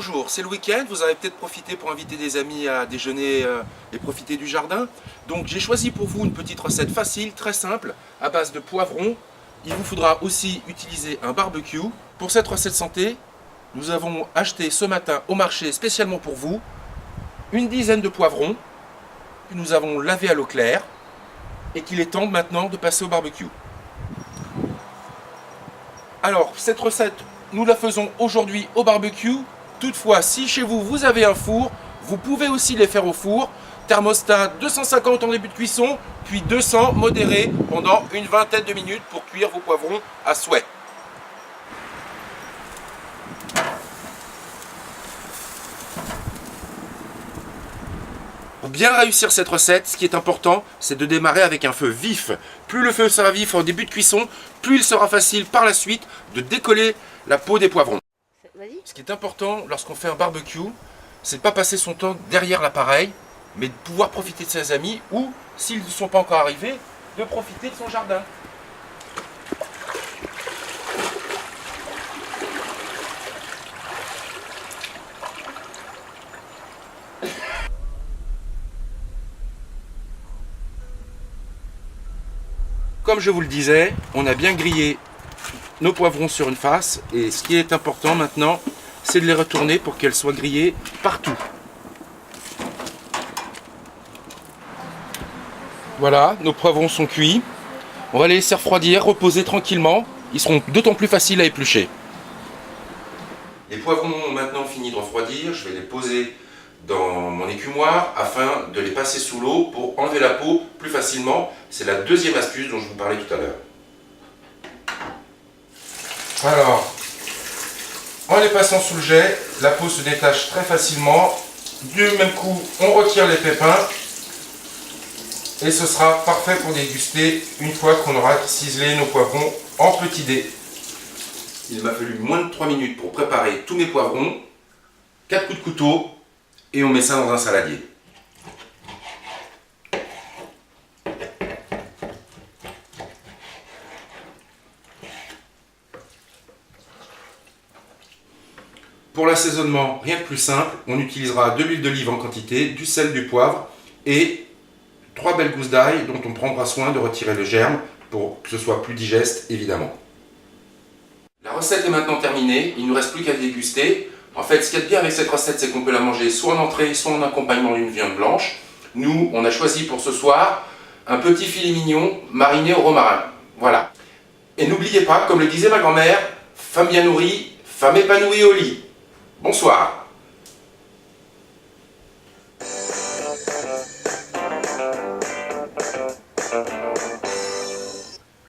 bonjour, c'est le week-end, vous avez peut-être profité pour inviter des amis à déjeuner et profiter du jardin. Donc j'ai choisi pour vous une petite recette facile, très simple, à base de poivrons. Il vous faudra aussi utiliser un barbecue. Pour cette recette santé, nous avons acheté ce matin au marché spécialement pour vous une dizaine de poivrons que nous avons lavés à l'eau claire et qu'il est temps maintenant de passer au barbecue. Alors cette recette, nous la faisons aujourd'hui au barbecue. Toutefois, si chez vous, vous avez un four, vous pouvez aussi les faire au four. Thermostat 250 en début de cuisson, puis 200 modéré pendant une vingtaine de minutes pour cuire vos poivrons à souhait. Pour bien réussir cette recette, ce qui est important, c'est de démarrer avec un feu vif. Plus le feu sera vif en début de cuisson, plus il sera facile par la suite de décoller la peau des poivrons. Ce qui est important lorsqu'on fait un barbecue, c'est de ne pas passer son temps derrière l'appareil, mais de pouvoir profiter de ses amis ou, s'ils ne sont pas encore arrivés, de profiter de son jardin. Comme je vous le disais, on a bien grillé nos poivrons sur une face et ce qui est important maintenant, c'est de les retourner pour qu'elles soient grillées partout. Voilà, nos poivrons sont cuits. On va les laisser refroidir, reposer tranquillement. Ils seront d'autant plus faciles à éplucher. Les poivrons ont maintenant fini de refroidir. Je vais les poser dans mon écumoire afin de les passer sous l'eau pour enlever la peau plus facilement. C'est la deuxième astuce dont je vous parlais tout à l'heure. Alors, en les passant sous le jet, la peau se détache très facilement. Du même coup, on retire les pépins et ce sera parfait pour déguster une fois qu'on aura ciselé nos poivrons en petits dés. Il m'a fallu moins de 3 minutes pour préparer tous mes poivrons, 4 coups de couteau et on met ça dans un saladier. Pour l'assaisonnement, rien de plus simple, on utilisera de l'huile d'olive en quantité, du sel, du poivre et 3 belles gousses d'ail dont on prendra soin de retirer le germe pour que ce soit plus digeste évidemment. La recette est maintenant terminée, il ne nous reste plus qu'à déguster. En fait, ce qu'il y a de bien avec cette recette, c'est qu'on peut la manger soit en entrée, soit en accompagnement d'une viande blanche. Nous, on a choisi pour ce soir un petit filet mignon mariné au romarin. Voilà. Et n'oubliez pas, comme le disait ma grand-mère, femme bien nourrie, femme épanouie au lit. Bonsoir.